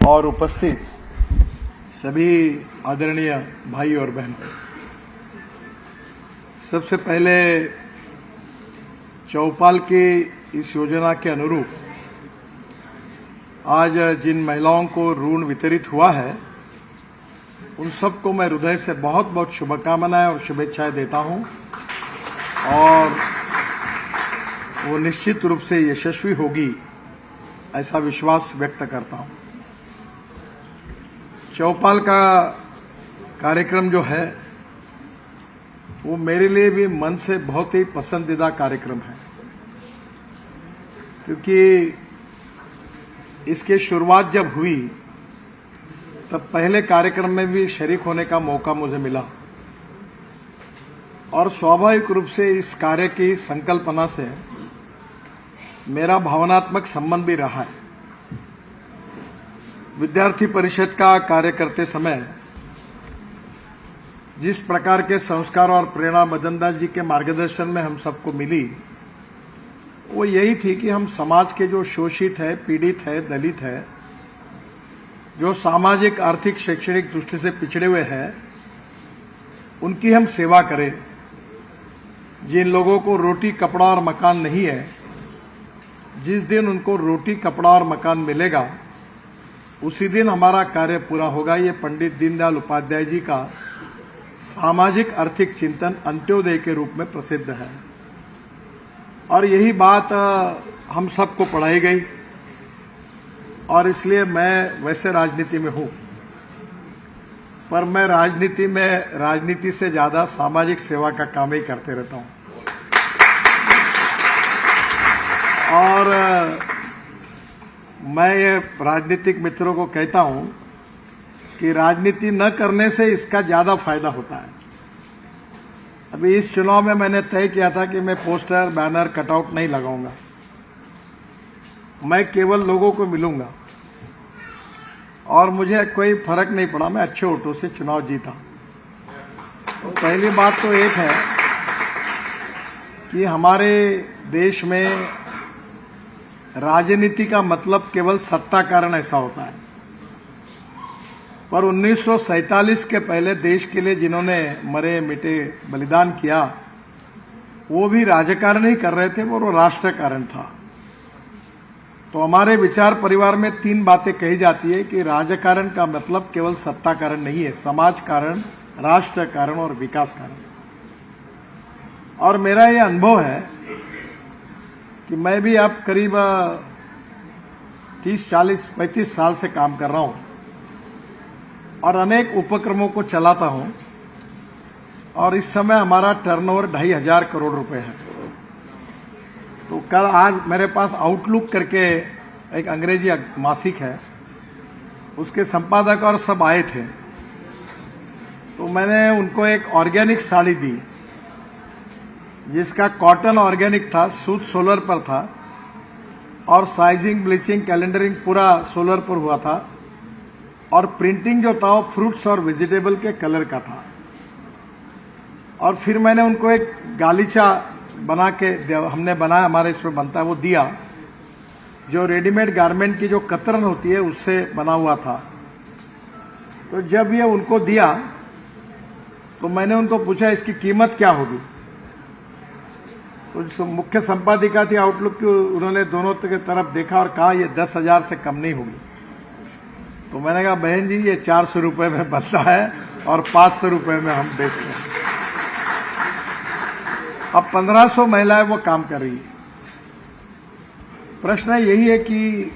और उपस्थित सभी आदरणीय भाई और बहनों, सबसे पहले चौपाल की इस योजना के अनुरूप आज जिन महिलाओं को ऋण वितरित हुआ है उन सबको मैं हृदय से बहुत बहुत शुभकामनाएं और शुभेच्छाएं देता हूं और वो निश्चित रूप से यशस्वी होगी ऐसा विश्वास व्यक्त करता हूं। चौपाल का कार्यक्रम जो है वो मेरे लिए भी मन से बहुत ही पसंदीदा कार्यक्रम है, क्योंकि इसकी शुरुआत जब हुई तब पहले कार्यक्रम में भी शरीक होने का मौका मुझे मिला और स्वाभाविक रूप से इस कार्य की संकल्पना से मेरा भावनात्मक संबंध भी रहा है। विद्यार्थी परिषद का कार्य करते समय जिस प्रकार के संस्कार और प्रेरणा मदन दास जी के मार्गदर्शन में हम सबको मिली वो यही थी कि हम समाज के जो शोषित है, पीड़ित है, दलित है, जो सामाजिक, आर्थिक, शैक्षणिक दृष्टि से पिछड़े हुए हैं, उनकी हम सेवा करें। जिन लोगों को रोटी, कपड़ा और मकान नहीं है, जिस दिन उनको रोटी, कपड़ा और मकान मिलेगा उसी दिन हमारा कार्य पूरा होगा। ये पंडित दीनदयाल उपाध्याय जी का सामाजिक आर्थिक चिंतन अंत्योदय के रूप में प्रसिद्ध है और यही बात हम सबको पढ़ाई गई और इसलिए मैं वैसे राजनीति में हूं, पर मैं राजनीति से ज्यादा सामाजिक सेवा का काम ही करते रहता हूं। और मैं ये राजनीतिक मित्रों को कहता हूं कि राजनीति न करने से इसका ज्यादा फायदा होता है। अभी इस चुनाव में मैंने तय किया था कि मैं पोस्टर, बैनर, कटआउट नहीं लगाऊंगा, मैं केवल लोगों को मिलूंगा और मुझे कोई फर्क नहीं पड़ा, मैं अच्छे वोटों से चुनाव जीता। तो पहली बात तो एक है कि हमारे देश में राजनीति का मतलब केवल सत्ता कारण ऐसा होता है, पर 1947 के पहले देश के लिए जिन्होंने मरे मिटे बलिदान किया वो भी राजकारण ही कर रहे थे, वो राष्ट्र कारण था। तो हमारे विचार परिवार में 3 बातें कही जाती है कि राजकारण का मतलब केवल सत्ता कारण नहीं है, समाज कारण, राष्ट्र कारण और विकास कारण। और मेरा ये अनुभव है कि मैं भी अब करीब 30, 40, 35 साल से काम कर रहा हूं और अनेक उपक्रमों को चलाता हूं और इस समय हमारा टर्नओवर 2,500 करोड़ रुपए है। तो कल आज मेरे पास आउटलुक करके एक अंग्रेजी मासिक है, उसके संपादक और सब आए थे, तो मैंने उनको एक ऑर्गेनिक साड़ी दी जिसका कॉटन ऑर्गेनिक था, सूत सोलर पर था और साइजिंग, ब्लीचिंग, कैलेंडरिंग पूरा सोलर पर हुआ था और प्रिंटिंग जो था वो फ्रूट्स और वेजिटेबल के कलर का था। और फिर मैंने उनको एक गालीचा बना के हमने बनाया, हमारे इसमें बनता है, वो दिया, जो रेडीमेड गारमेंट की जो कतरन होती है उससे बना हुआ था। तो जब ये उनको दिया तो मैंने उनको पूछा इसकी कीमत क्या होगी। तो जो मुख्य संपादिका थी आउटलुक की, उन्होंने दोनों की तरफ देखा और कहा ये 10,000 से कम नहीं होगी। तो मैंने कहा बहन जी ये 400 रुपए में बनता है और 500 रुपए में हम बेचते हैं। अब 1500 महिलाएं वो काम कर रही है। प्रश्न यही है कि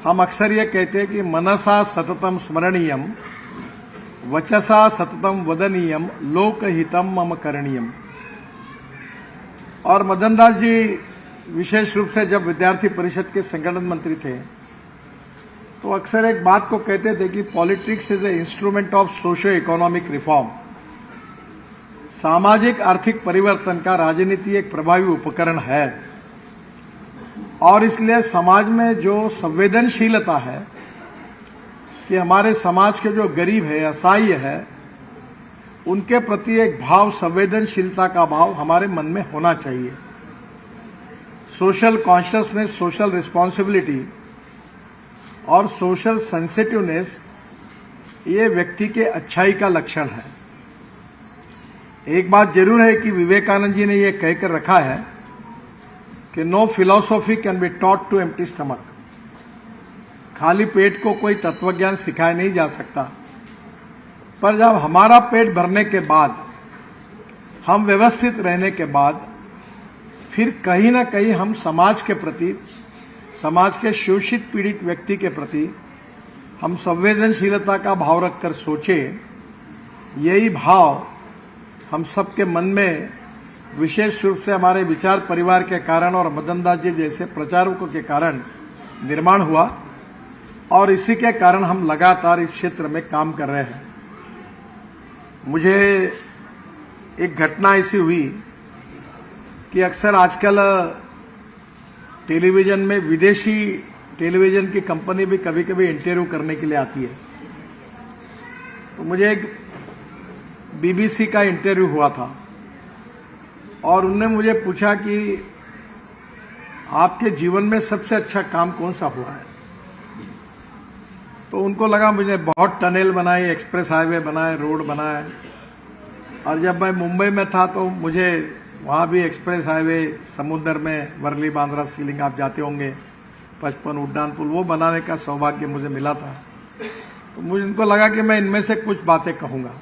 हम अक्सर ये कहते हैं कि मनसा सततम स्मरणीयम, वचसा सततम वदनीयम, लोकहितम मम करणीयम। और मदन दास जी विशेष रूप से जब विद्यार्थी परिषद के संगठन मंत्री थे तो अक्सर एक बात को कहते थे कि politics is a instrument of socio economic reform. सामाजिक आर्थिक परिवर्तन का राजनीति एक प्रभावी उपकरण है और इसलिए समाज में जो संवेदनशीलता है कि हमारे समाज के जो गरीब है, असहाय है, उनके प्रति एक भाव, संवेदनशीलता का भाव हमारे मन में होना चाहिए। सोशल कॉन्शियसनेस, सोशल रिस्पॉन्सिबिलिटी और सोशल सेंसिटिवनेस ये व्यक्ति के अच्छाई का लक्षण है। एक बात जरूर है कि विवेकानंद जी ने यह कहकर रखा है कि no philosophy can be taught to empty stomach. खाली पेट को कोई तत्वज्ञान सिखाया नहीं जा सकता, पर जब हमारा पेट भरने के बाद, हम व्यवस्थित रहने के बाद, फिर कहीं ना कहीं हम समाज के प्रति, समाज के शोषित पीड़ित व्यक्ति के प्रति हम संवेदनशीलता का भाव रखकर सोचे, यही भाव हम सबके मन में विशेष रूप से हमारे विचार परिवार के कारण और मदन दास जी जैसे प्रचारकों के कारण निर्माण हुआ, और इसी के कारण हम लगातार इस क्षेत्र में काम कर रहे हैं। मुझे एक घटना ऐसी हुई कि अक्सर आजकल टेलीविजन में विदेशी टेलीविजन की कंपनी भी कभी कभी इंटरव्यू करने के लिए आती है। तो मुझे एक बीबीसी का इंटरव्यू हुआ था और उन्होंने मुझे पूछा कि आपके जीवन में सबसे अच्छा काम कौन सा हुआ है। तो उनको लगा मुझे बहुत टनल बनाए, एक्सप्रेस हाईवे बनाए, रोड बनाए, और जब मैं मुंबई में था तो मुझे वहां भी एक्सप्रेस हाईवे, समुद्र में वर्ली बांद्रा सीलिंग आप जाते होंगे, 55 उड्डान पुल, वो बनाने का सौभाग्य मुझे मिला था। तो मुझे उनको लगा कि मैं इनमें से कुछ बातें कहूंगा।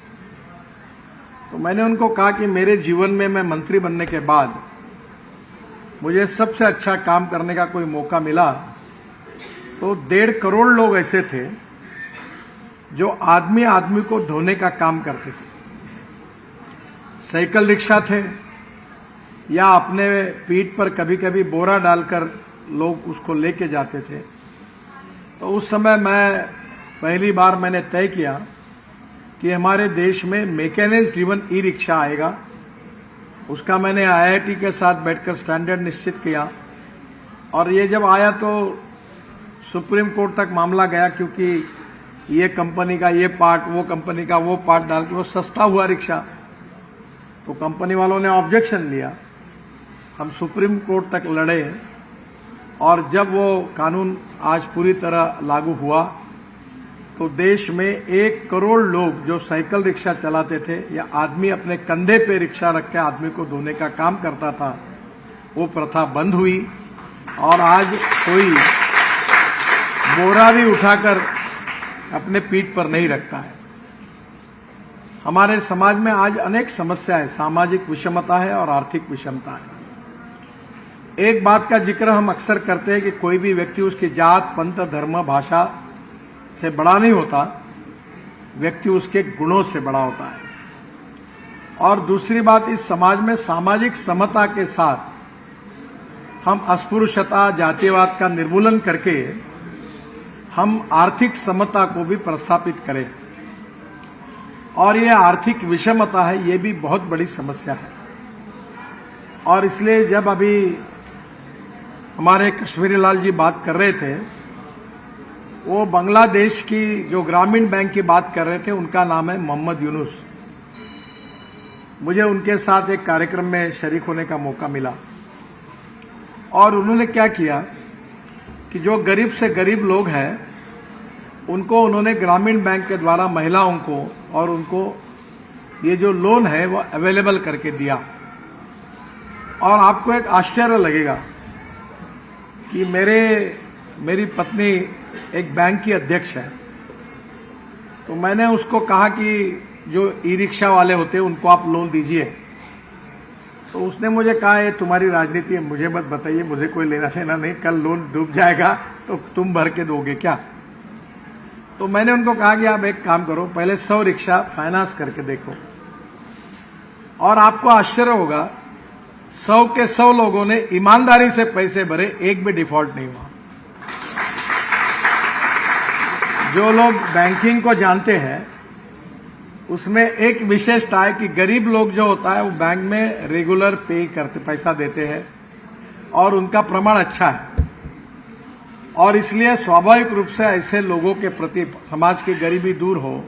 तो मैंने उनको कहा कि मेरे जीवन में मैं मंत्री बनने के बाद मुझे सबसे अच्छा काम करने का कोई मौका मिला तो 1.5 करोड़ लोग ऐसे थे जो आदमी आदमी को ढोने का काम करते थे। साइकिल रिक्शा थे या अपने पीठ पर कभी कभी बोरा डालकर लोग उसको लेके जाते थे। तो उस समय पहली बार मैंने तय किया कि हमारे देश में मैकेनिक्स ड्रिवन ई रिक्शा आएगा। उसका मैंने आईआईटी के साथ बैठकर स्टैंडर्ड निश्चित किया, और ये जब आया तो सुप्रीम कोर्ट तक मामला गया, क्योंकि ये कंपनी का ये पार्ट, वो कंपनी का वो पार्ट डाल के वो सस्ता हुआ रिक्शा। तो कंपनी वालों ने ऑब्जेक्शन लिया, हम सुप्रीम कोर्ट तक लड़े, और जब वो कानून आज पूरी तरह लागू हुआ तो देश में 1 करोड़ लोग जो साइकिल रिक्शा चलाते थे या आदमी अपने कंधे पे रिक्शा रख के आदमी को धोने का काम करता था, वो प्रथा बंद हुई, और आज कोई बोरा भी उठाकर अपने पीठ पर नहीं रखता है। हमारे समाज में आज अनेक समस्या है, सामाजिक विषमता है और आर्थिक विषमता है। एक बात का जिक्र हम अक्सर करते हैं कि कोई भी व्यक्ति उसकी जात, पंथ, धर्म, भाषा से बड़ा नहीं होता, व्यक्ति उसके गुणों से बड़ा होता है। और दूसरी बात, इस समाज में सामाजिक समता के साथ हम अस्पृश्यता, जातिवाद का निर्मूलन करके हम आर्थिक समता को भी प्रस्थापित करें। और ये आर्थिक विषमता है, ये भी बहुत बड़ी समस्या है। और इसलिए जब अभी हमारे कश्मीरी लाल जी बात कर रहे थे, वो बांग्लादेश की जो ग्रामीण बैंक की बात कर रहे थे, उनका नाम है मोहम्मद यूनुस। मुझे उनके साथ एक कार्यक्रम में शरीक होने का मौका मिला, और उन्होंने क्या किया कि जो गरीब से गरीब लोग हैं उनको उन्होंने ग्रामीण बैंक के द्वारा महिलाओं को और उनको ये जो लोन है वो अवेलेबल करके दिया। और आपको एक आश्चर्य लगेगा कि मेरी पत्नी एक बैंक की अध्यक्ष है, तो मैंने उसको कहा कि जो ई रिक्शा वाले होते हैं उनको आप लोन दीजिए। तो उसने मुझे कहा ये तुम्हारी राजनीति है, मुझे मत बताइए, मुझे कोई लेना देना नहीं, कल लोन डूब जाएगा तो तुम भर के दोगे क्या। तो मैंने उनको कहा कि आप एक काम करो, पहले 100 रिक्शा फाइनेंस करके देखो, और आपको आश्चर्य होगा 100 के 100 लोगों ने ईमानदारी से पैसे भरे, एक भी डिफॉल्ट नहीं हुआ। जो लोग बैंकिंग को जानते हैं उसमें एक विशेषता है कि गरीब लोग जो होता है वो बैंक में रेगुलर पे करते, पैसा देते हैं, और उनका प्रमाण अच्छा है। और इसलिए स्वाभाविक रूप से ऐसे लोगों के प्रति समाज की गरीबी दूर हो,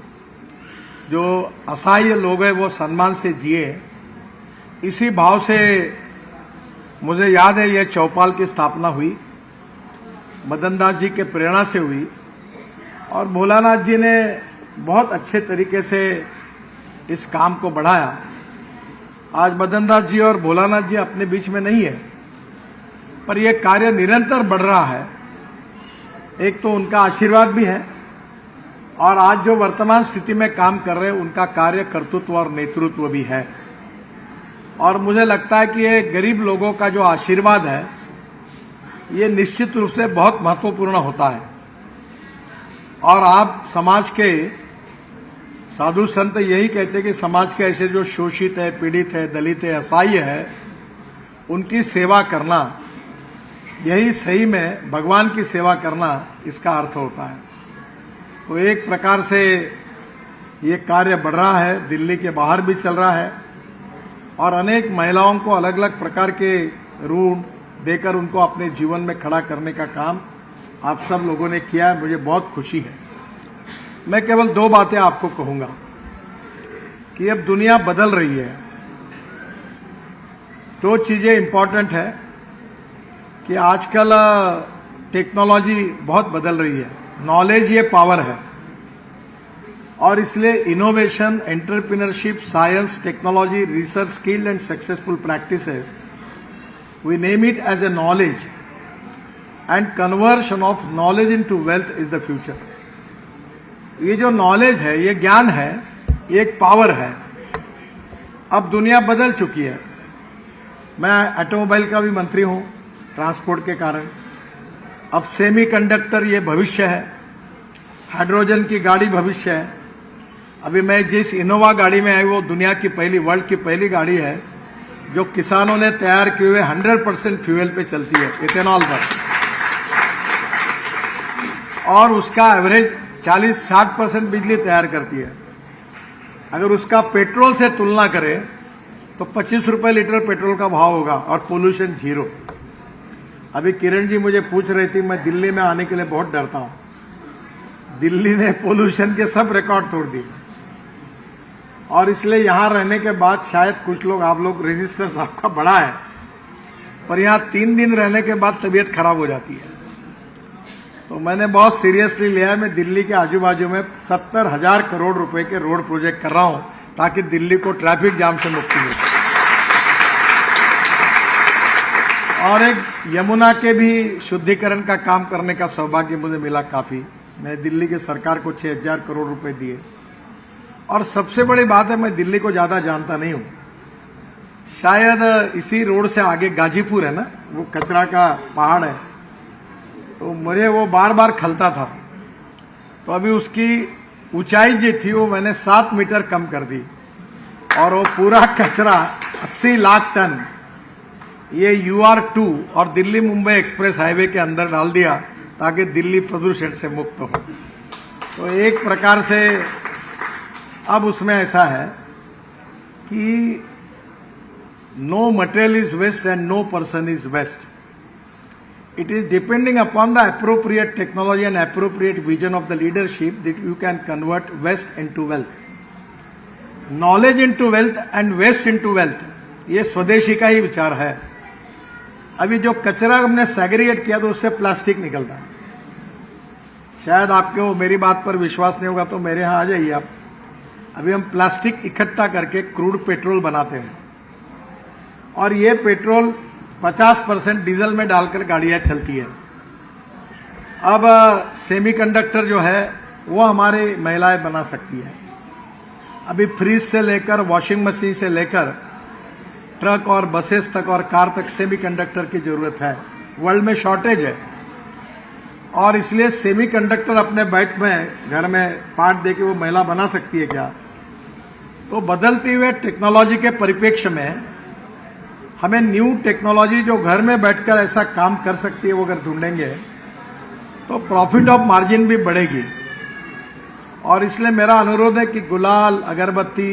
जो असहाय लोग हैं वो सम्मान से जिए, इसी भाव से मुझे याद है यह चौपाल की स्थापना हुई, मदन दास जी के प्रेरणा से हुई और भोलानाथ जी ने बहुत अच्छे तरीके से इस काम को बढ़ाया। आज मदन दास जी और भोलानाथ जी अपने बीच में नहीं है, पर यह कार्य निरंतर बढ़ रहा है। एक तो उनका आशीर्वाद भी है और आज जो वर्तमान स्थिति में काम कर रहे हैं उनका कार्य कर्तृत्व और नेतृत्व भी है। और मुझे लगता है कि ये गरीब लोगों का जो आशीर्वाद है ये निश्चित रूप से बहुत महत्वपूर्ण होता है। और आप समाज के साधु संत यही कहते हैं कि समाज के ऐसे जो शोषित है, पीड़ित है, दलित है, असहाय है, उनकी सेवा करना, यही सही में भगवान की सेवा करना इसका अर्थ होता है। तो एक प्रकार से ये कार्य बढ़ रहा है, दिल्ली के बाहर भी चल रहा है और अनेक महिलाओं को अलग अलग प्रकार के ऋण देकर उनको अपने जीवन में खड़ा करने का काम आप सब लोगों ने किया है। मुझे बहुत खुशी है। मैं केवल दो बातें आपको कहूंगा कि अब दुनिया बदल रही है। दो चीजें इंपॉर्टेंट है कि आजकल टेक्नोलॉजी बहुत बदल रही है। नॉलेज ये पावर है और इसलिए innovation, entrepreneurship, science, technology, research, skilled and successful practices, we name it as a knowledge and conversion of knowledge into wealth is the future. ये जो नॉलेज है, ये ज्ञान है, ये एक पावर है। अब दुनिया बदल चुकी है। मैं ऑटोमोबाइल का भी मंत्री हूं ट्रांसपोर्ट के कारण। अब सेमीकंडक्टर ये भविष्य है, हाइड्रोजन की गाड़ी भविष्य है। अभी मैं जिस इनोवा गाड़ी में आई वो दुनिया की पहली, वर्ल्ड की पहली गाड़ी है जो किसानों ने तैयार किए हुए 100% फ्यूल पे चलती है, इथेनॉल पर, और उसका एवरेज 40-60% बिजली तैयार करती है। अगर उसका पेट्रोल से तुलना करें तो 25 रुपए लीटर पेट्रोल का भाव होगा और पोल्यूशन 0। अभी किरण जी मुझे पूछ रही थी, मैं दिल्ली में आने के लिए बहुत डरता हूं। दिल्ली ने पोल्यूशन के सब रिकॉर्ड तोड़ दिए और इसलिए यहां रहने के बाद शायद कुछ लोग, आप लोग रेजिस्टेंस आपका बड़ा है, पर यहां 3 दिन रहने के बाद तबीयत खराब हो जाती है। तो मैंने बहुत सीरियसली लिया है। मैं दिल्ली के आजू बाजू में 70,000 करोड़ रुपए के रोड प्रोजेक्ट कर रहा हूं ताकि दिल्ली को ट्रैफिक जाम से मुक्ति मिले। और एक यमुना के भी शुद्धिकरण का काम करने का सौभाग्य मुझे मिला काफी। मैं दिल्ली की सरकार को 6,000 करोड़ रुपए दिए। और सबसे बड़ी बात है, मैं दिल्ली को ज्यादा जानता नहीं हूं। शायद इसी रोड से आगे गाजीपुर है ना, वो कचरा का पहाड़ है, तो मुझे वो बार बार खलता था। तो अभी उसकी ऊंचाई जो थी वो मैंने 7 मीटर कम कर दी और वो पूरा कचरा 80 लाख टन ये UR2 और दिल्ली मुंबई एक्सप्रेस हाईवे के अंदर डाल दिया ताकि दिल्ली प्रदूषण से मुक्त हो। तो एक प्रकार से अब उसमें ऐसा है कि no material is waste and no person is waste. It is depending upon the appropriate technology and appropriate vision of the leadership that you can convert waste into wealth, knowledge into wealth and waste into wealth। ये स्वदेशी का ही विचार है। अभी जो कचरा हमने segregate किया तो उससे प्लास्टिक निकलता है। शायद आपको मेरी बात पर विश्वास नहीं होगा तो मेरे यहां आ जाइए आप। अभी हम प्लास्टिक इकट्ठा करके क्रूड पेट्रोल बनाते हैं और ये पेट्रोल 50% डीजल में डालकर गाड़ियां चलती है। अब सेमीकंडक्टर जो है वो हमारी महिलाएं बना सकती है। अभी फ्रिज से लेकर वॉशिंग मशीन से लेकर ट्रक और बसेस तक और कार तक सेमीकंडक्टर की जरूरत है। वर्ल्ड में शॉर्टेज है और इसलिए सेमीकंडक्टर अपने बैठ में घर में पार्ट देके वो महिला बना सकती है क्या? तो बदलती हुए टेक्नोलॉजी के परिप्रेक्ष्य में हमें न्यू टेक्नोलॉजी जो घर में बैठकर ऐसा काम कर सकती है वो अगर ढूंढेंगे तो प्रॉफिट ऑफ मार्जिन भी बढ़ेगी। और इसलिए मेरा अनुरोध है कि गुलाल, अगरबत्ती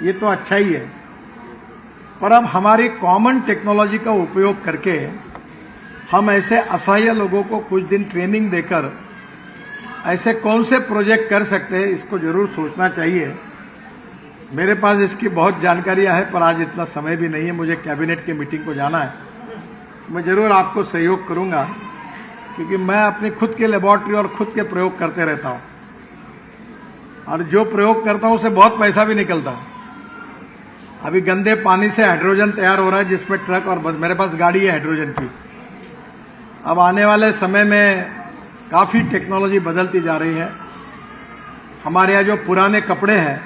ये तो अच्छा ही है, पर अब हमारी कॉमन टेक्नोलॉजी का उपयोग करके हम ऐसे असहाय लोगों को कुछ दिन ट्रेनिंग देकर ऐसे कौन से प्रोजेक्ट कर सकते हैं, इसको जरूर सोचना चाहिए। मेरे पास इसकी बहुत जानकारियां हैं पर आज इतना समय भी नहीं है, मुझे कैबिनेट के मीटिंग को जाना है। मैं जरूर आपको सहयोग करूंगा, क्योंकि मैं अपनी खुद की लेबोरेटरी और खुद के प्रयोग करते रहता हूं, और जो प्रयोग करता हूं उससे बहुत पैसा भी निकलता है। अभी गंदे पानी से हाइड्रोजन तैयार हो रहा है, जिसमें ट्रक और बस, मेरे पास गाड़ी है हाइड्रोजन की। अब आने वाले समय में काफी टेक्नोलॉजी बदलती जा रही है। हमारे यहाँ जो पुराने कपड़े हैं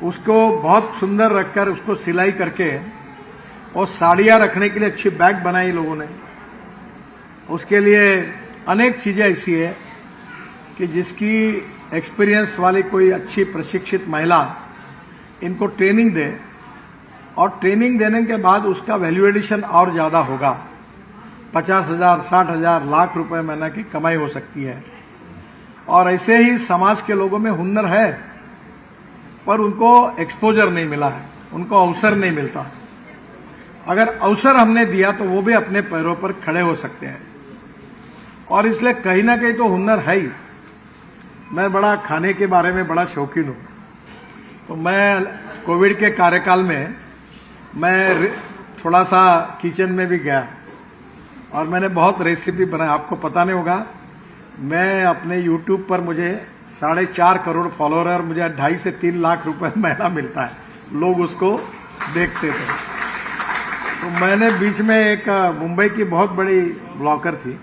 उसको बहुत सुंदर रखकर उसको सिलाई करके और साड़ियां रखने के लिए अच्छी बैग बनाई लोगों ने। उसके लिए अनेक चीजें ऐसी है कि जिसकी एक्सपीरियंस वाली कोई अच्छी प्रशिक्षित महिला इनको ट्रेनिंग दे, और ट्रेनिंग देने के बाद उसका वैल्यू एडिशन और ज्यादा होगा। 50,000, 60,000, लाख रुपए महीना की कमाई हो सकती है। और ऐसे ही समाज के लोगों में हुनर है, पर उनको एक्सपोजर नहीं मिला है, उनको अवसर नहीं मिलता। अगर अवसर हमने दिया तो वो भी अपने पैरों पर खड़े हो सकते हैं। और इसलिए कहीं ना कहीं तो हुनर है ही। मैं बड़ा खाने के बारे में बड़ा शौकीन हूं, तो मैं कोविड के कार्यकाल में मैं थोड़ा सा किचन में भी गया और मैंने बहुत रेसिपी बनाई। आपको पता नहीं होगा, मैं अपने YouTube पर मुझे 4.5 करोड़ फॉलोअर और मुझे 2.5 से 3 लाख रुपए महीना मिलता है। लोग उसको देखते थे। तो मैंने बीच में एक मुंबई की बहुत बड़ी ब्लॉगर थी,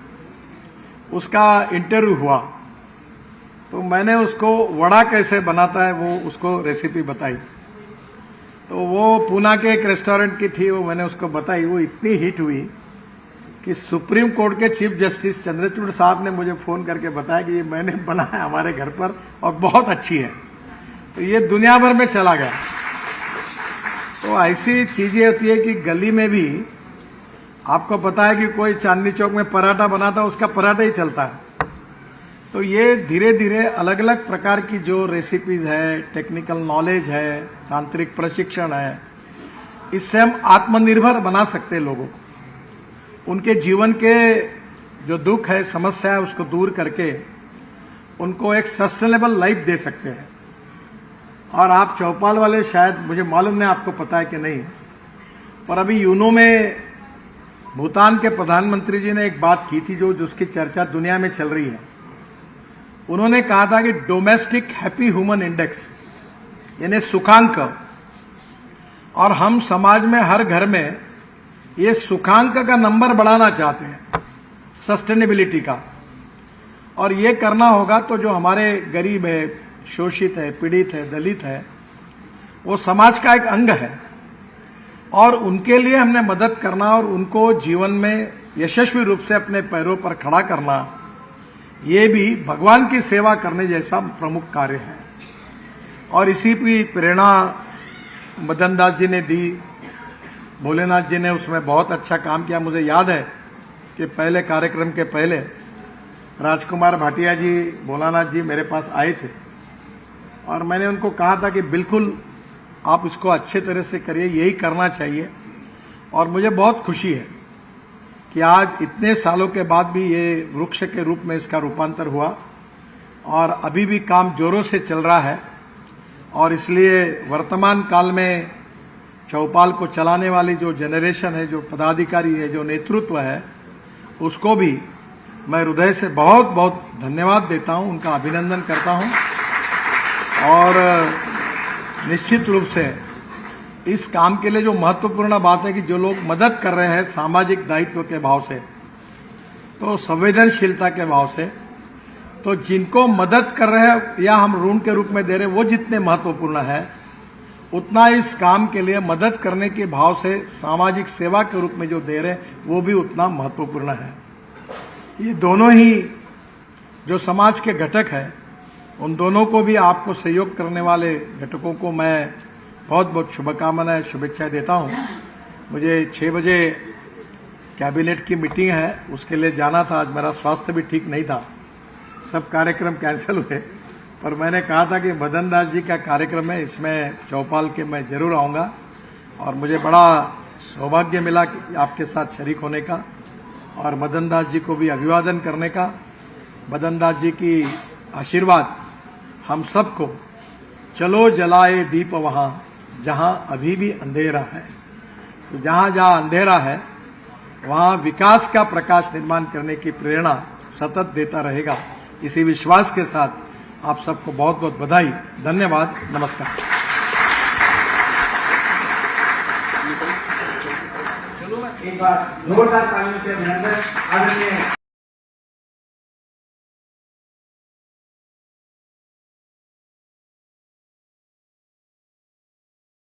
उसका इंटरव्यू हुआ, तो मैंने उसको वड़ा कैसे बनाता है वो उसको रेसिपी बताई। तो वो पूना के एक रेस्टोरेंट की थी, वो मैंने उसको बताई। वो इतनी हिट हुई कि सुप्रीम कोर्ट के चीफ जस्टिस चंद्रचूड़ साहब ने मुझे फोन करके बताया कि ये मैंने बनाया हमारे घर पर और बहुत अच्छी है। तो ये दुनिया भर में चला गया। तो ऐसी चीजें होती है कि गली में भी आपको पता है कि कोई चांदनी चौक में पराठा बनाता है, उसका पराठा ही चलता है। तो ये धीरे धीरे अलग अलग प्रकार की जो रेसिपीज है, टेक्निकल नॉलेज है, तांत्रिक प्रशिक्षण है, इससे हम आत्मनिर्भर बना सकते हैं लोगों को। उनके जीवन के जो दुख है, समस्या है, उसको दूर करके उनको एक सस्टेनेबल लाइफ दे सकते हैं। और आप चौपाल वाले, शायद मुझे मालूम नहीं आपको पता है कि नहीं, पर अभी यूनो में भूटान के प्रधानमंत्री जी ने एक बात की थी जो जिसकी चर्चा दुनिया में चल रही है। उन्होंने कहा था कि डोमेस्टिक हैप्पी ह्यूमन इंडेक्स, यानी सुखांक, और हम समाज में हर घर में ये सुखांक का नंबर बढ़ाना चाहते हैं, सस्टेनेबिलिटी का। और ये करना होगा तो जो हमारे गरीब है, शोषित है, पीड़ित है, दलित है, वो समाज का एक अंग है, और उनके लिए हमने मदद करना और उनको जीवन में यशस्वी रूप से अपने पैरों पर खड़ा करना, ये भी भगवान की सेवा करने जैसा प्रमुख कार्य है। और इसी की प्रेरणा मदन दास जी ने दी, भोलेनाथ जी ने उसमें बहुत अच्छा काम किया। मुझे याद है कि पहले कार्यक्रम के पहले राजकुमार भाटिया जी, भोलानाथ जी मेरे पास आए थे, और मैंने उनको कहा था कि बिल्कुल आप इसको अच्छे तरह से करिए, यही करना चाहिए। और मुझे बहुत खुशी है कि आज इतने सालों के बाद भी ये वृक्ष के रूप में इसका रूपांतर हुआ, और अभी भी काम जोरों से चल रहा है। और इसलिए वर्तमान काल में चौपाल को चलाने वाली जो जनरेशन है, जो पदाधिकारी है, जो नेतृत्व है, उसको भी मैं हृदय से बहुत बहुत धन्यवाद देता हूं, उनका अभिनंदन करता हूं। और निश्चित रूप से इस काम के लिए जो महत्वपूर्ण बात है कि जो लोग मदद कर रहे हैं सामाजिक दायित्व के भाव से, तो संवेदनशीलता के भाव से, तो जिनको मदद कर रहे हैं या हम ऋण के रूप में दे रहे हैं, वो जितने महत्वपूर्ण है, उतना इस काम के लिए मदद करने के भाव से सामाजिक सेवा के रूप में जो दे रहे हैं, वो भी उतना महत्वपूर्ण है। ये दोनों ही जो समाज के घटक है, उन दोनों को भी आपको सहयोग करने वाले घटकों को मैं बहुत बहुत शुभकामनाएं, शुभेच्छाएं देता हूं। मुझे 6 बजे कैबिनेट की मीटिंग है, उसके लिए जाना था। आज मेरा स्वास्थ्य भी ठीक नहीं था, सब कार्यक्रम कैंसिल हुए, पर मैंने कहा था कि मदन दास जी का कार्यक्रम है, इसमें चौपाल के मैं जरूर आऊंगा। और मुझे बड़ा सौभाग्य मिला कि आपके साथ शरीक होने का और मदन दास जी को भी अभिवादन करने का। मदन दास जी की आशीर्वाद हम सबको, चलो जलाए दीप वहां जहां अभी भी अंधेरा है। तो जहां जहां अंधेरा है वहां विकास का प्रकाश निर्माण करने की प्रेरणा सतत देता रहेगा। इसी विश्वास के साथ आप सबको बहुत बहुत बधाई, धन्यवाद, नमस्कार। एक बार जोरदार तालियों से अभिनंदन आदरणीय